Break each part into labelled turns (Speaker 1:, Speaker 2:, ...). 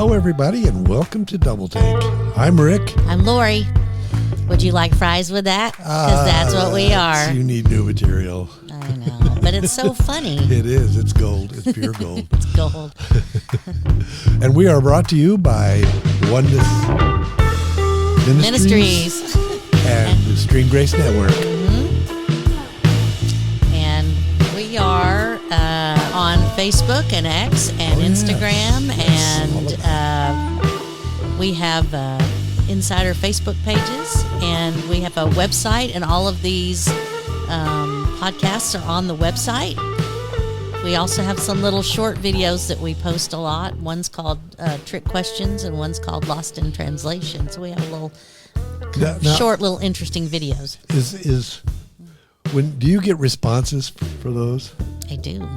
Speaker 1: Hello, everybody, and welcome to Double Take. I'm Rick.
Speaker 2: I'm Lori. Would you like fries with that? Because that's what we are.
Speaker 1: You need new material.
Speaker 2: I know, but it's so funny.
Speaker 1: It is. It's gold. It's pure gold.
Speaker 2: It's gold.
Speaker 1: And we are brought to you by Oneness
Speaker 2: Ministries.
Speaker 1: And the Stream Grace Network.
Speaker 2: And we are on Facebook and X and Instagram.
Speaker 1: Yes.
Speaker 2: And we have insider Facebook pages. And we have a website. And all of these podcasts are on the website. We also have some little short videos that we post a lot. One's called Trick Questions and one's called Lost in Translation. So we have a little short, little interesting videos.
Speaker 1: Do you get responses for those?
Speaker 2: I do.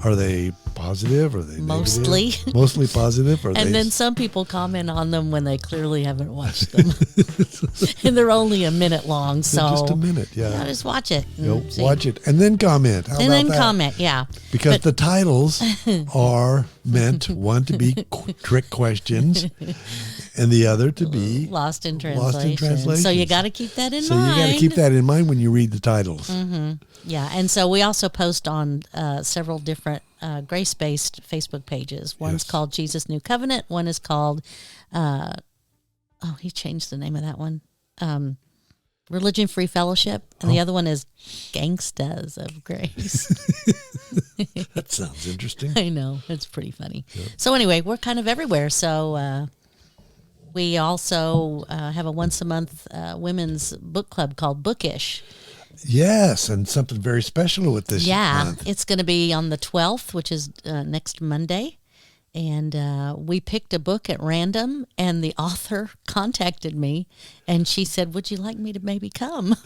Speaker 1: Are they positive? Are they
Speaker 2: mostly
Speaker 1: negative? Mostly positive?
Speaker 2: And then some people comment on them when they clearly haven't watched them. And they're only a minute long, so
Speaker 1: just a minute, yeah.
Speaker 2: Just watch it.
Speaker 1: Watch it and then comment. How
Speaker 2: and
Speaker 1: about
Speaker 2: then
Speaker 1: that?
Speaker 2: comment, yeah.
Speaker 1: Because the titles are meant, one to be trick questions and the other to be
Speaker 2: Lost in Translation. So you got to keep that in mind.
Speaker 1: So you got to keep that in mind when you read the titles.
Speaker 2: Mm-hmm. Yeah, and so we also post on several different grace-based Facebook pages. One's called Jesus New Covenant. One is called, he changed the name of that one, Religion Free Fellowship. And the other one is Gangstas of Grace.
Speaker 1: That sounds interesting.
Speaker 2: I know. It's pretty funny. Yep. So anyway, we're kind of everywhere. So we also have a once-a-month women's book club called Bookish.
Speaker 1: Yes, and something very special with this month.
Speaker 2: It's going to be on the 12th, which is next Monday. And we picked a book at random, and the author contacted me, and she said, would you like me to maybe come?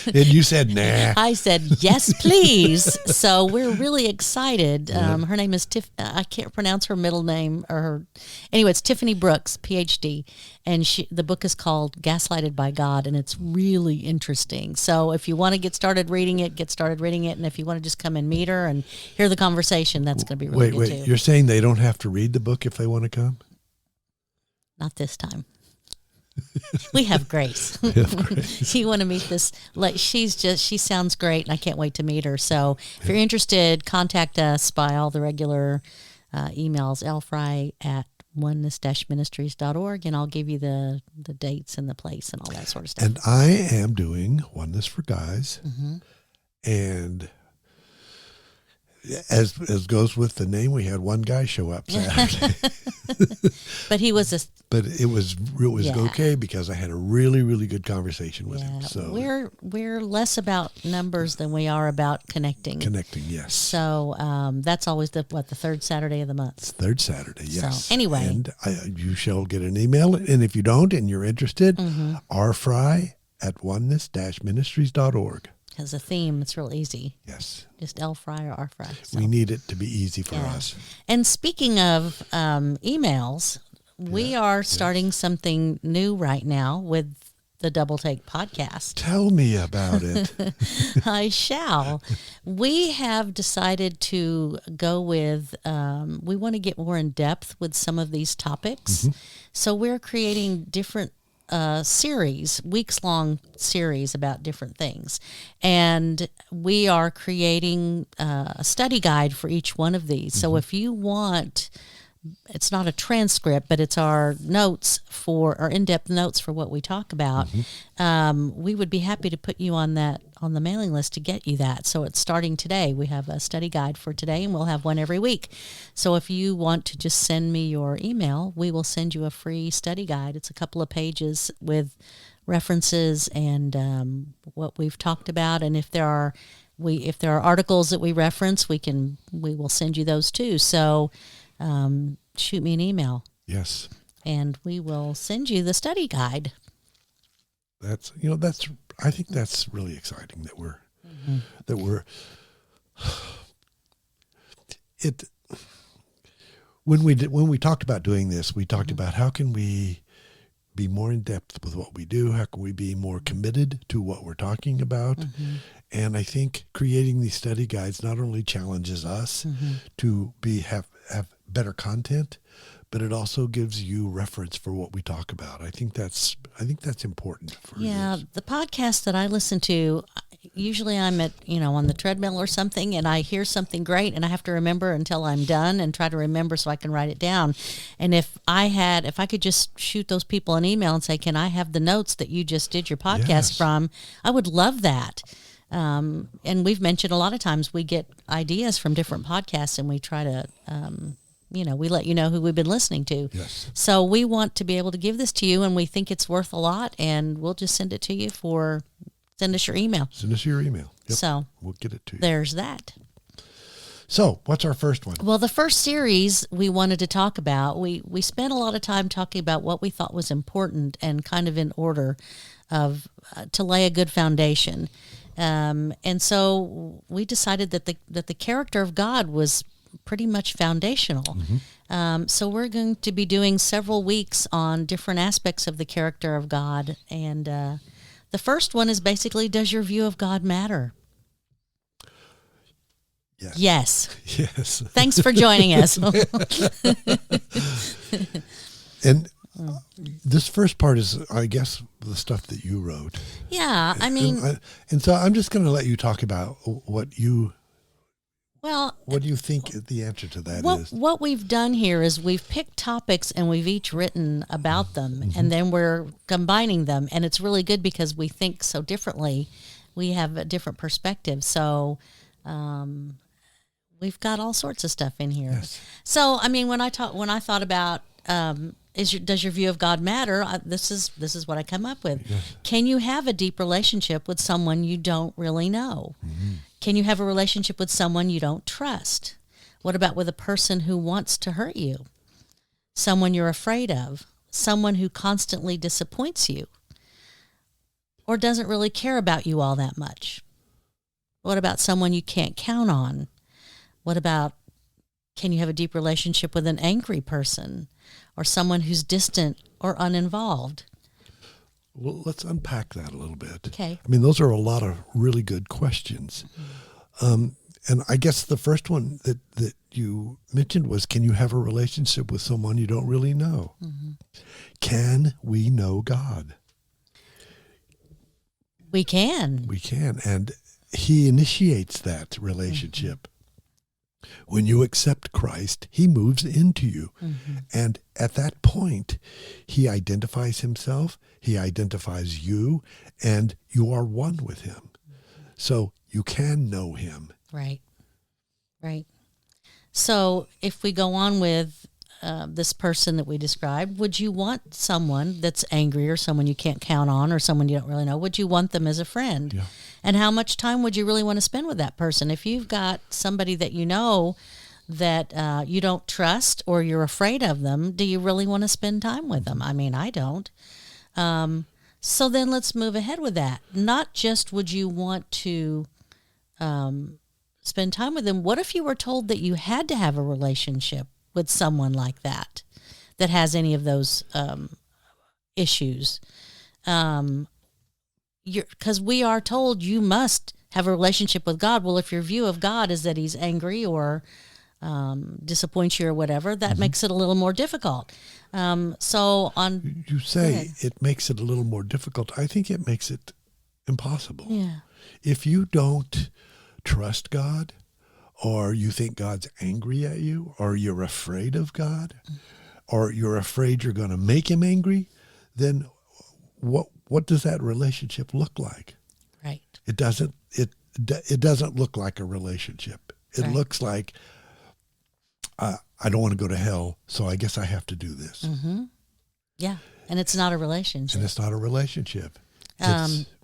Speaker 1: And you said, nah.
Speaker 2: I said, yes, please. So we're really excited. Her name is I can't pronounce her middle name. Anyway, it's Tiffany Brooks, PhD. And the book is called Gaslighted by God, and it's really interesting. So if you want to get started reading it, get started reading it. And if you want to just come and meet her and hear the conversation, that's going to be really good too.
Speaker 1: You're saying they don't have to read the book if they want to come?
Speaker 2: Not this time. We have Grace. You want to meet this? She sounds great, and I can't wait to meet her. So if you're interested, contact us by all the regular emails, lfry@oneness-ministries.org, and I'll give you the dates and the place and all that sort of stuff.
Speaker 1: And I am doing Oneness for Guys, and as goes with the name, we had one guy show up Saturday.
Speaker 2: But he was
Speaker 1: it was okay because I had a really, really good conversation with him. So
Speaker 2: we're less about numbers than we are about connecting.
Speaker 1: Connecting, yes. So
Speaker 2: that's always the third Saturday of the month.
Speaker 1: It's third Saturday, yes.
Speaker 2: So anyway,
Speaker 1: and you shall get an email, and if you don't and you're interested, rfry@oneness-ministries.org.
Speaker 2: Has a theme. It's real easy.
Speaker 1: Yes.
Speaker 2: Just L-Fry or R-Fry. So.
Speaker 1: We need it to be easy for us.
Speaker 2: And speaking of emails, we are starting something new right now with the Double Take podcast.
Speaker 1: Tell me about it.
Speaker 2: I shall. We have decided to go with, we want to get more in depth with some of these topics. So we're creating different series, weeks-long series about different things. And we are creating a study guide for each one of these. So if you want, it's not a transcript, but it's our notes our in-depth notes for what we talk about. We would be happy to put you on the mailing list to get you that. So it's starting today. We have a study guide for today, and we'll have one every week. So if you want to just send me your email, we will send you a free study guide. It's a couple of pages with references and what we've talked about. And if there are articles that we reference, we will send you those too. So shoot me an email.
Speaker 1: Yes.
Speaker 2: And we will send you the study guide.
Speaker 1: I think that's really exciting that we're when we talked about doing this, we talked about how can we be more in depth with what we do? How can we be more committed to what we're talking about? And I think creating these study guides not only challenges us to have better content, but it also gives you reference for what we talk about. I think that's important for this.
Speaker 2: The podcast that I listen to, usually I'm at, on the treadmill or something, and I hear something great, and I have to remember until I'm done and try to remember so I can write it down. And if I could just shoot those people an email and say, can I have the notes that you just did your podcast
Speaker 1: Yes.
Speaker 2: from? I would love that. And we've mentioned a lot of times we get ideas from different podcasts, and we try to, we let you know who we've been listening to.
Speaker 1: Yes.
Speaker 2: So we want to be able to give this to you, and we think it's worth a lot, and we'll just send it to you send us your email.
Speaker 1: Send us your email. Yep.
Speaker 2: So
Speaker 1: we'll get it to you.
Speaker 2: there's that.
Speaker 1: So what's our first one?
Speaker 2: Well, the first series we wanted to talk about, we spent a lot of time talking about what we thought was important and kind of in order of to lay a good foundation. And so we decided that the character of God was pretty much foundational. So we're going to be doing several weeks on different aspects of the character of God. And the first one is basically, does your view of God matter?
Speaker 1: Yes.
Speaker 2: Yes. Thanks for joining us.
Speaker 1: And this first part is, I guess, the stuff that you wrote.
Speaker 2: Yeah, I mean...
Speaker 1: And so I'm just going to let you talk about what you think the answer to that is.
Speaker 2: What we've done here is we've picked topics and we've each written about them, and then we're combining them, and it's really good because we think so differently. We have a different perspective, so we've got all sorts of stuff in here.
Speaker 1: Yes.
Speaker 2: So, I mean, when I thought about does your view of God matter? This is what I come up with.
Speaker 1: Yes.
Speaker 2: Can you have a deep relationship with someone you don't really know? Can you have a relationship with someone you don't trust? What about with a person who wants to hurt you? Someone you're afraid of? Someone who constantly disappoints you? Or doesn't really care about you all that much? What about someone you can't count on? What about, can you have a deep relationship with an angry person? Or someone who's distant or uninvolved?
Speaker 1: Well, let's unpack that a little bit.
Speaker 2: Okay.
Speaker 1: I mean, those are a lot of really good questions. And I guess the first one that you mentioned was, can you have a relationship with someone you don't really know? Can we know God?
Speaker 2: We can.
Speaker 1: We can. And he initiates that relationship. When you accept Christ, he moves into you. And at that point, he identifies himself, he identifies you, and you are one with him. So you can know him.
Speaker 2: Right. So if we go on with this person that we described, would you want someone that's angry or someone you can't count on or someone you don't really know? Would you want them as a friend?
Speaker 1: Yeah.
Speaker 2: And how much time would you really want to spend with that person? If you've got somebody that you know that you don't trust or you're afraid of them, do you really want to spend time with them? I mean, I don't. So then let's move ahead with that. Not just would you want to spend time with them. What if you were told that you had to have a relationship with someone like that has any of those issues? Because we are told you must have a relationship with God. Well, if your view of God is that he's angry or disappoints you or whatever, that makes it a little more difficult. You
Speaker 1: say it makes it a little more difficult. I think it makes it impossible.
Speaker 2: Yeah.
Speaker 1: If you don't trust God, or you think God's angry at you, or you're afraid of God, or you're afraid you're going to make him angry, then what does that relationship look like?
Speaker 2: Right.
Speaker 1: It doesn't look like a relationship. It looks like I don't want to go to hell, so I guess I have to do this.
Speaker 2: Yeah, and it's not a relationship.
Speaker 1: And it's not a relationship.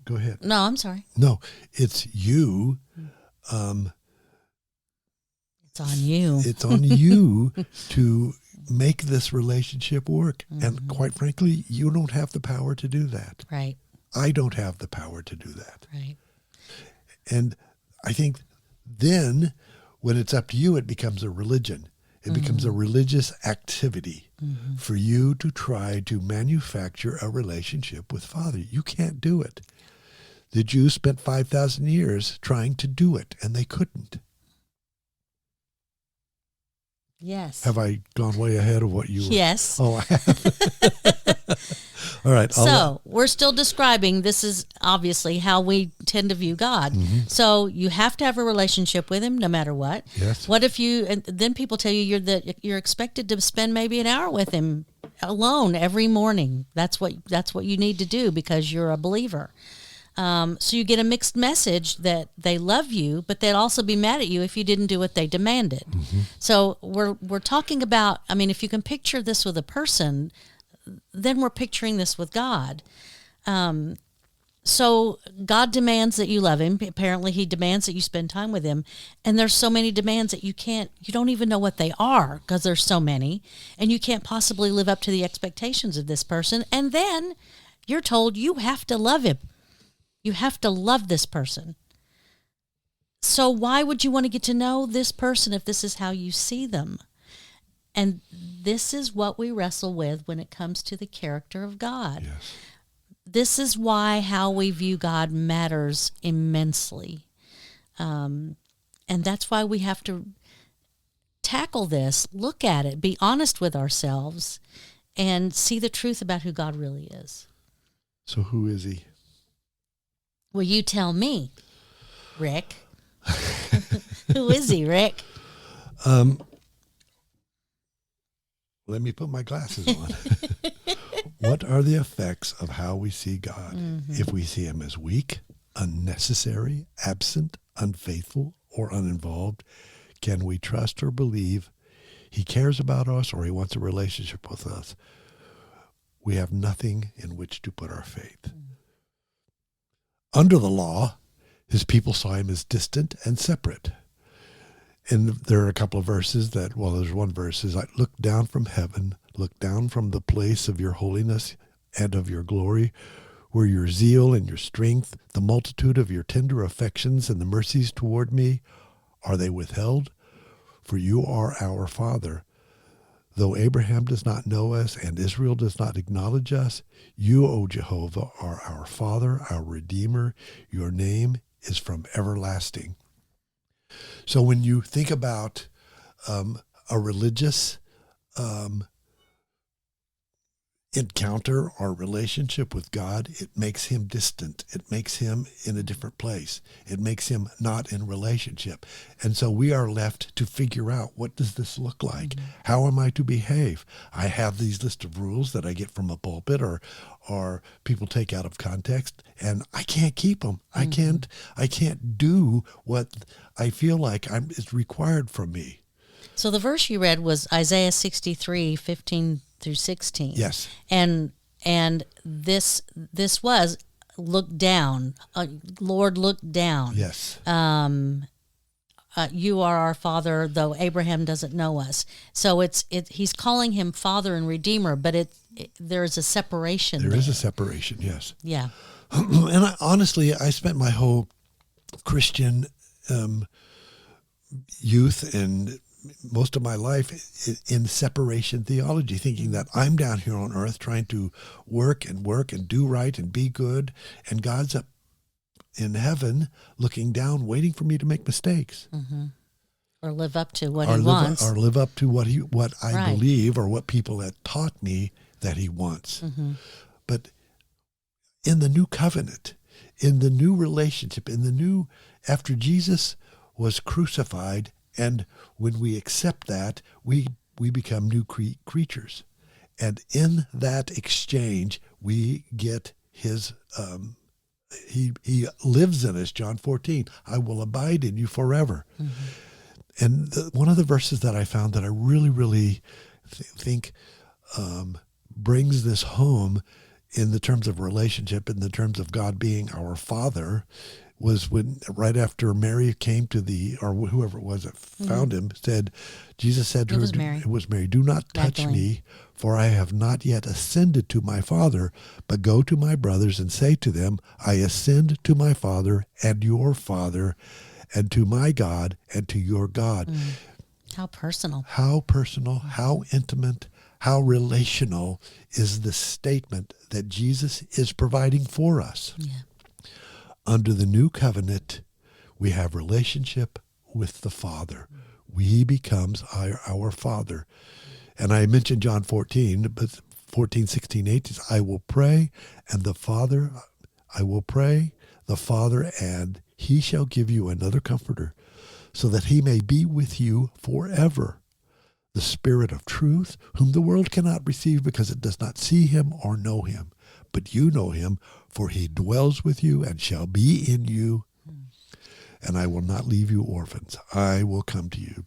Speaker 1: Go ahead.
Speaker 2: No, I'm sorry.
Speaker 1: No, it's you.
Speaker 2: It's on you.
Speaker 1: It's on you to make this relationship work. And quite frankly, you don't have the power to do that.
Speaker 2: Right.
Speaker 1: I don't have the power to do that.
Speaker 2: Right.
Speaker 1: And I think then when it's up to you, it becomes a religion. It becomes a religious activity for you to try to manufacture a relationship with Father. You can't do it. The Jews spent 5,000 years trying to do it, and they couldn't.
Speaker 2: Yes.
Speaker 1: Have I gone way ahead of what you were?
Speaker 2: Yes.
Speaker 1: Oh, I have. All right.
Speaker 2: So we're still describing, this is obviously how we tend to view God.
Speaker 1: Mm-hmm.
Speaker 2: So you have to have a relationship with him no matter what.
Speaker 1: Yes.
Speaker 2: What if you, and then people tell you you're expected to spend maybe an hour with him alone every morning. That's what you need to do because you're a believer. So you get a mixed message that they love you, but they'd also be mad at you if you didn't do what they demanded.
Speaker 1: Mm-hmm.
Speaker 2: So we're talking about, I mean, if you can picture this with a person, then we're picturing this with God. So God demands that you love him. Apparently he demands that you spend time with him. And there's so many demands that you don't even know what they are because there's so many, and you can't possibly live up to the expectations of this person. And then you're told you have to love him. You have to love this person. So why would you want to get to know this person if this is how you see them? And this is what we wrestle with when it comes to the character of God.
Speaker 1: Yes.
Speaker 2: This is why how we view God matters immensely. And that's why we have to tackle this, look at it, be honest with ourselves, and see the truth about who God really is.
Speaker 1: So who is he?
Speaker 2: Well, you tell me, Rick. Who is he, Rick?
Speaker 1: Let me put my glasses on. What are the effects of how we see God? Mm-hmm. If we see him as weak, unnecessary, absent, unfaithful, or uninvolved, can we trust or believe he cares about us or he wants a relationship with us? We have nothing in which to put our faith. Mm-hmm. Under the law, his people saw him as distant and separate. And there are a couple of verses there's one verse is, I look down from heaven, look down from the place of your holiness and of your glory, where your zeal and your strength, the multitude of your tender affections and the mercies toward me, are they withheld? For you are our Father. Though Abraham does not know us and Israel does not acknowledge us, you, O Jehovah, are our Father, our Redeemer. Your name is from everlasting. So when you think about a religious encounter or relationship with God, it makes him distant. It makes him in a different place. It makes him not in relationship. And so we are left to figure out, what does this look like? Mm-hmm. How am I to behave? I have these list of rules that I get from a pulpit or people take out of context, and I can't keep them. Mm-hmm. I can't do what I feel like is required from me.
Speaker 2: So the verse you read was Isaiah 63:15 through 16.
Speaker 1: Yes.
Speaker 2: And this was look down. Lord, look down.
Speaker 1: Yes.
Speaker 2: You are our Father, though Abraham doesn't know us. So he's calling him Father and Redeemer, but there's a separation.
Speaker 1: There is a separation, yes.
Speaker 2: Yeah.
Speaker 1: And honestly, I spent my whole Christian youth and most of my life in separation theology, thinking that I'm down here on earth trying to work and do right and be good, and God's up in heaven looking down, waiting for me to make mistakes.
Speaker 2: Mm-hmm. Or live up to what he wants.
Speaker 1: Or live up to what I believe or what people had taught me that he wants. Mm-hmm. But in the new covenant, in the new relationship, after Jesus was crucified, and when we accept that, we become new creatures. And in that exchange, we get his, he lives in us, John 14, I will abide in you forever. Mm-hmm. And one of the verses that I found that I really, really think brings this home in the terms of relationship, in the terms of God being our Father, was when right after Mary came to or whoever it was that found him, Jesus said to her, it was Mary, do not touch me, for I have not yet ascended to my Father, but go to my brothers and say to them, I ascend to my Father and your Father, and to my God and to your God.
Speaker 2: How personal.
Speaker 1: How personal, how intimate, how relational is the statement that Jesus is providing for us.
Speaker 2: Yeah. Under
Speaker 1: the new covenant, we have relationship with the Father. He becomes our Father. And I mentioned John 14, but 14, 16, 18 says, I will pray the Father, and he shall give you another comforter, so that he may be with you forever. The Spirit of truth, whom the world cannot receive because it does not see him or know him. But you know him, for he dwells with you and shall be in you. And I will not leave you orphans. I will come to you.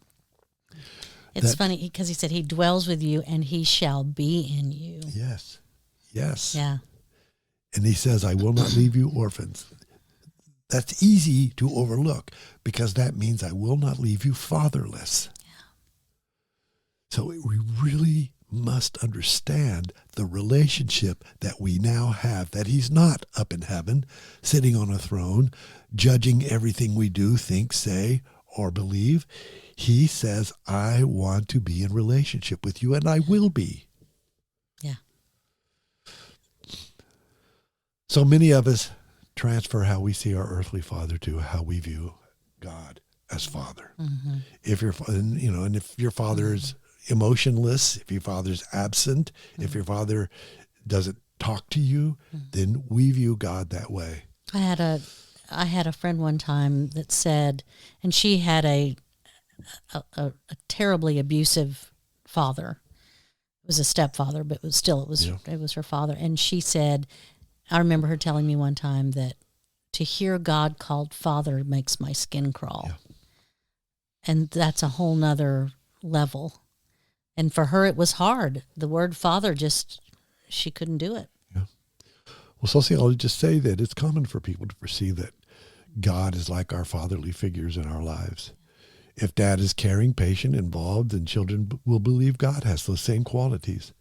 Speaker 2: It's funny because he said he dwells with you and he shall be in you.
Speaker 1: Yes. Yes.
Speaker 2: Yeah.
Speaker 1: And he says, I will not leave you orphans. That's easy to overlook because that means I will not leave you fatherless. Yeah. So we really must understand the relationship that we now have, that he's not up in heaven, sitting on a throne, judging everything we do, think, say, or believe. He says, I want to be in relationship with you, and I will be.
Speaker 2: Yeah.
Speaker 1: So many of us transfer how we see our earthly father to how we view God as Father. Mm-hmm. If your father is emotionless, if your father's absent, if your father doesn't talk to you, then we view God that way.
Speaker 2: I had a friend one time that said, and she had a terribly abusive father. It was a stepfather, but it was her father. And she said, I remember her telling me one time that to hear God called Father makes my skin crawl. Yeah. And that's a whole nother level. And for her, it was hard. The word Father she couldn't do it.
Speaker 1: Yeah. Well, sociologists just say that it's common for people to perceive that God is like our fatherly figures in our lives. If dad is caring, patient, involved, then children will believe God has those same qualities.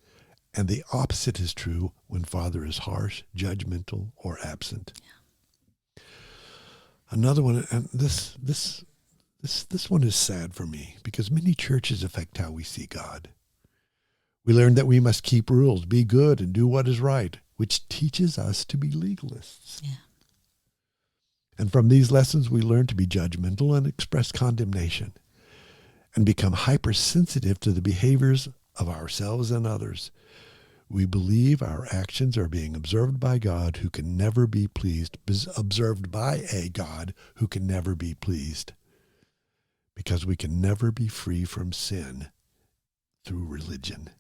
Speaker 1: And the opposite is true when father is harsh, judgmental, or absent. Yeah. Another one, and this one is sad for me because many churches affect how we see God. We learn that we must keep rules, be good, and do what is right, which teaches us to be legalists. Yeah. And from these lessons, we learn to be judgmental and express condemnation and become hypersensitive to the behaviors of ourselves and others. We believe our actions are being observed by God who can never be pleased, observed by a God who can never be pleased, because we can never be free from sin through religion.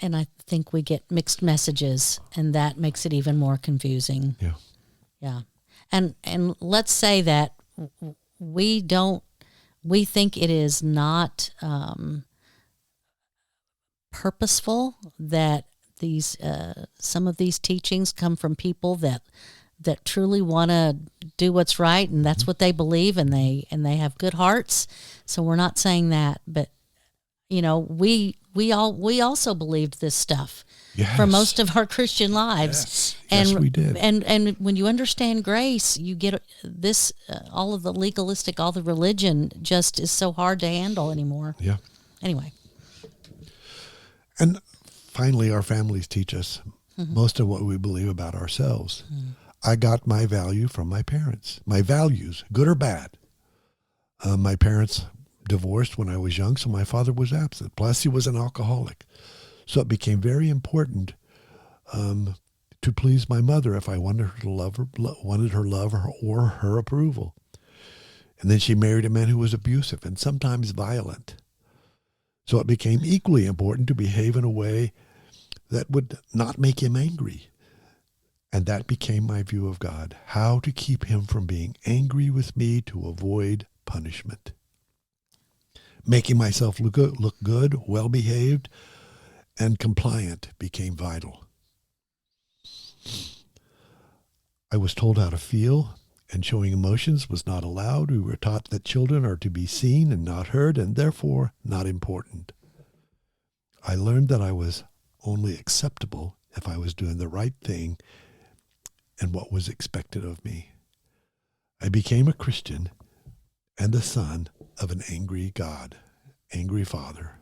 Speaker 2: And I think we get mixed messages, and that makes it even more confusing.
Speaker 1: Yeah.
Speaker 2: Yeah. And let's say that we think it is not purposeful that these some of these teachings come from people that truly want to do what's right, and that's what they believe, and they have good hearts. So we're not saying that, but we also believed this stuff. Yes. For most of our Christian lives.
Speaker 1: Yes, we did.
Speaker 2: And when you understand grace, you get this, all of the legalistic, all the religion just is so hard to handle anymore.
Speaker 1: Yeah.
Speaker 2: Anyway.
Speaker 1: And finally, our families teach us most of what we believe about ourselves. I got my value from my parents, my values, good or bad. My parents divorced when I was young, so my father was absent. Plus, he was an alcoholic. So it became very important to please my mother if I wanted her love or her approval. And then she married a man who was abusive and sometimes violent. So it became equally important to behave in a way that would not make him angry. And that became my view of God, how to keep him from being angry with me to avoid punishment. Making myself look good, well-behaved, and compliant became vital. I was told how to feel, and showing emotions was not allowed. We were taught that children are to be seen and not heard, and therefore not important. I learned that I was only acceptable if I was doing the right thing and what was expected of me. I became a Christian and the son of an angry God, angry father.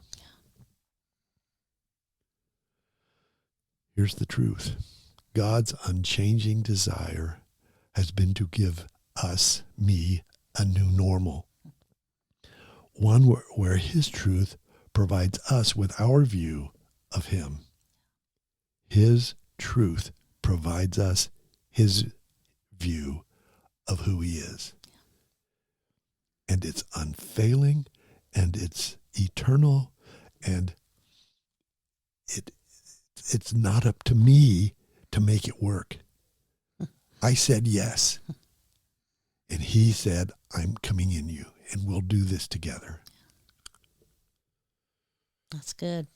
Speaker 1: Here's the truth. God's unchanging desire has been to give us, me, a new normal. one where his truth provides us with our view of him. His truth provides us his view of who he is. And it's unfailing, and it's eternal, and it's not up to me to make it work. I said yes. And he said, I'm coming in you, and we'll do this together.
Speaker 2: That's good.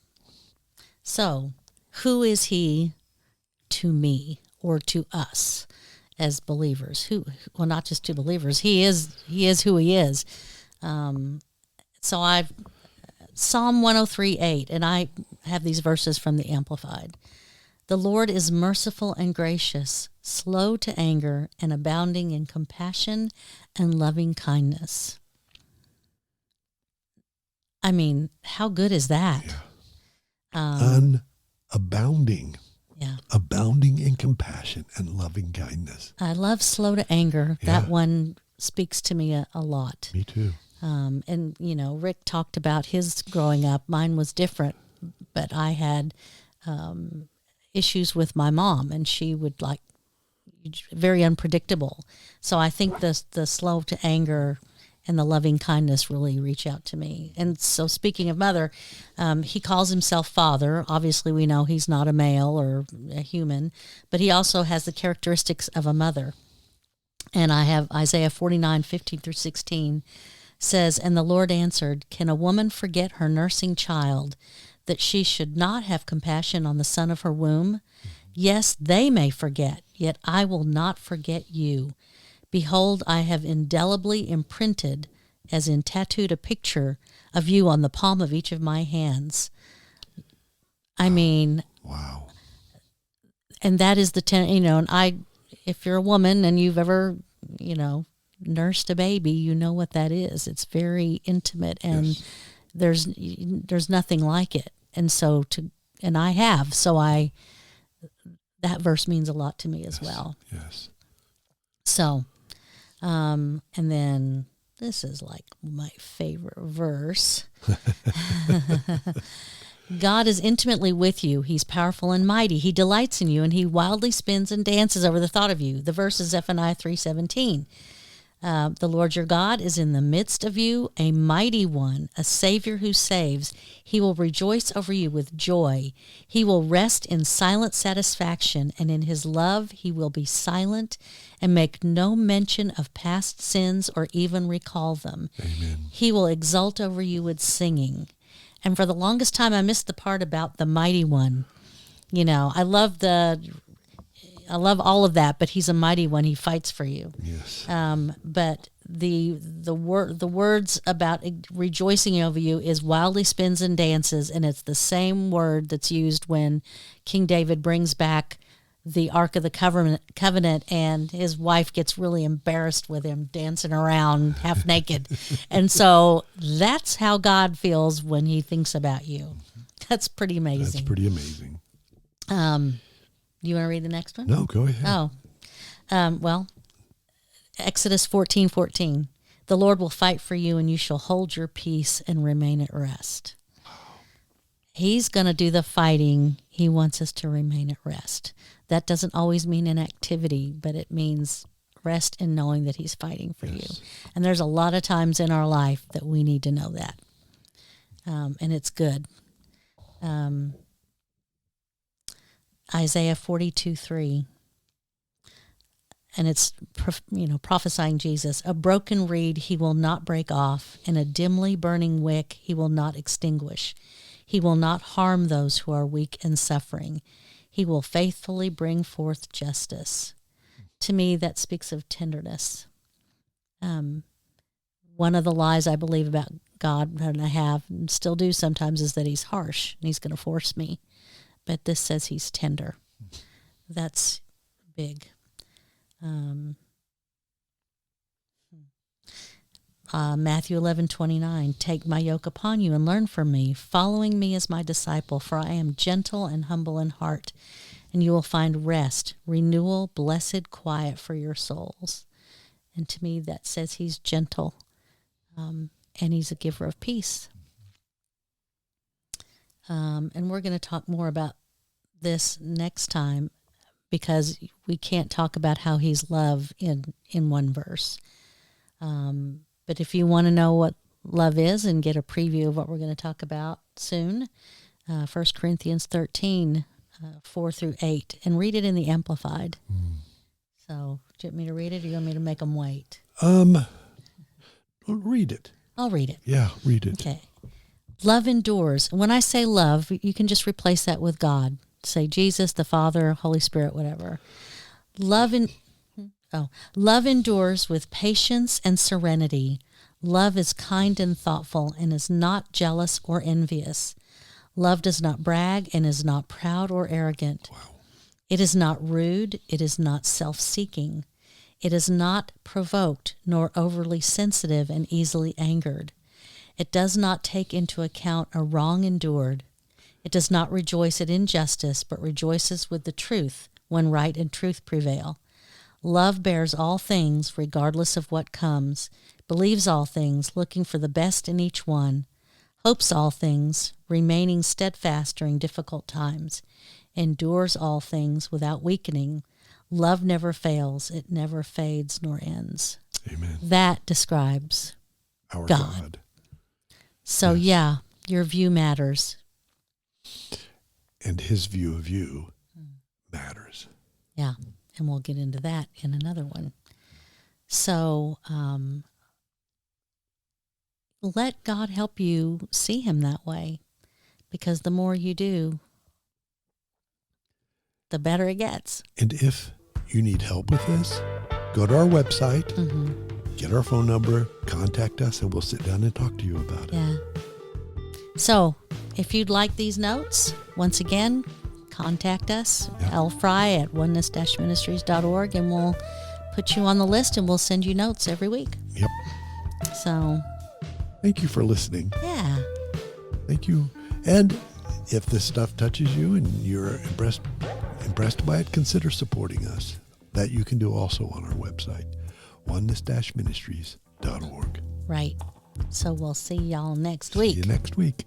Speaker 2: So, who is he to me or to us as believers? Well, not just to believers. He is who he is. So I've Psalm 103:8, and I have these verses from the Amplified. The Lord is merciful and gracious, slow to anger, and abounding in compassion and loving kindness. I mean, how good is that?
Speaker 1: Yeah. Abounding.
Speaker 2: Yeah.
Speaker 1: Abounding in compassion and loving kindness.
Speaker 2: I love slow to anger.
Speaker 1: Yeah.
Speaker 2: That one speaks to me a lot.
Speaker 1: Me too.
Speaker 2: And, Rick talked about his growing up. Mine was different, but I had issues with my mom, and she would very unpredictable. So I think the slow to anger and the loving kindness really reach out to me. And so speaking of mother, he calls himself father. Obviously we know he's not a male or a human, but he also has the characteristics of a mother. And I have Isaiah 49:15-16 says, and the Lord answered, can a woman forget her nursing child, that she should not have compassion on the son of her womb? Yes, they may forget, yet I will not forget you. Behold, I have indelibly imprinted, as in tattooed, a picture of you on the palm of each of my hands. I mean,
Speaker 1: wow.
Speaker 2: And that is and if you're a woman and you've ever, nursed a baby, you know what that is. It's very intimate, and
Speaker 1: yes.
Speaker 2: there's nothing like it. And so that verse means a lot to me as well.
Speaker 1: Yes.
Speaker 2: So, and then this is like my favorite verse. God is intimately with you. He's powerful and mighty. He delights in you, and he wildly spins and dances over the thought of you. The verse is Zephaniah 3:17. The Lord your God is in the midst of you, a mighty one, a Savior who saves. He will rejoice over you with joy. He will rest in silent satisfaction, and in his love he will be silent and make no mention of past sins or even recall them.
Speaker 1: Amen. He
Speaker 2: will exult over you with singing. And for the longest time, I missed the part about the mighty one. I love all of that, but he's a mighty one. He fights for you.
Speaker 1: Yes.
Speaker 2: But the words about rejoicing over you is wildly spins and dances, and it's the same word that's used when King David brings back the Ark of the Covenant, and his wife gets really embarrassed with him dancing around half naked. And so that's how God feels when he thinks about you. That's pretty amazing.
Speaker 1: That's pretty amazing.
Speaker 2: You want to read the next one?
Speaker 1: No, go ahead.
Speaker 2: Well, Exodus 14:14. The Lord will fight for you, and you shall hold your peace and remain at rest. Wow. He's going to do the fighting. He wants us to remain at rest. That doesn't always mean inactivity, but it means rest in knowing that he's fighting for you. And there's a lot of times in our life that we need to know that. And it's good. Isaiah 42:3, and it's prophesying Jesus. A broken reed he will not break off, and a dimly burning wick he will not extinguish. He will not harm those who are weak and suffering. He will faithfully bring forth justice. To me, that speaks of tenderness. One of the lies I believe about God, and I have and still do sometimes, is that he's harsh and he's going to force me. But this says he's tender. That's big. Matthew 11:29. Take my yoke upon you and learn from me. Following me as my disciple, for I am gentle and humble in heart, and you will find rest, renewal, blessed quiet for your souls. And to me, that says he's gentle. and he's a giver of peace. And we're going to talk more about this next time, because we can't talk about how he's love in one verse. But if you want to know what love is and get a preview of what we're going to talk about soon, 1 Corinthians 13, 4 through 8, and read it in the Amplified. So, do you want me to read it, or you want me to make them wait?
Speaker 1: Read it.
Speaker 2: I'll read it.
Speaker 1: Yeah, read it.
Speaker 2: Okay. Love endures. When I say love, you can just replace that with God. Say Jesus, the Father, Holy Spirit, whatever. Love endures with patience and serenity. Love is kind and thoughtful and is not jealous or envious. Love does not brag and is not proud or arrogant.
Speaker 1: Wow.
Speaker 2: It is not rude. It is not self-seeking. It is not provoked nor overly sensitive and easily angered. It does not take into account a wrong endured. It does not rejoice at injustice, but rejoices with the truth when right and truth prevail. Love bears all things, regardless of what comes, believes all things, looking for the best in each one, hopes all things, remaining steadfast during difficult times, endures all things without weakening. Love never fails, it never fades nor ends.
Speaker 1: Amen.
Speaker 2: That describes
Speaker 1: Our
Speaker 2: God.
Speaker 1: God.
Speaker 2: So
Speaker 1: Yes.
Speaker 2: yeah, your view matters.
Speaker 1: And his view of you matters.
Speaker 2: Yeah, and we'll get into that in another one. So let God help you see him that way, because the more you do, the better it gets.
Speaker 1: And if you need help with this, go to our website, get our phone number, contact us, and we'll sit down and talk to you about it.
Speaker 2: Yeah. So if you'd like these notes, once again, contact us, lfry at oneness-ministries.org, and we'll put you on the list and we'll send you notes every week.
Speaker 1: Yep.
Speaker 2: So
Speaker 1: Thank you for listening.
Speaker 2: yeah.
Speaker 1: Thank you. And if this stuff touches you and you're impressed by it, consider supporting us. That you can do also on our website, oneness-ministries.org.
Speaker 2: Right. So we'll see y'all next week.
Speaker 1: See you next week.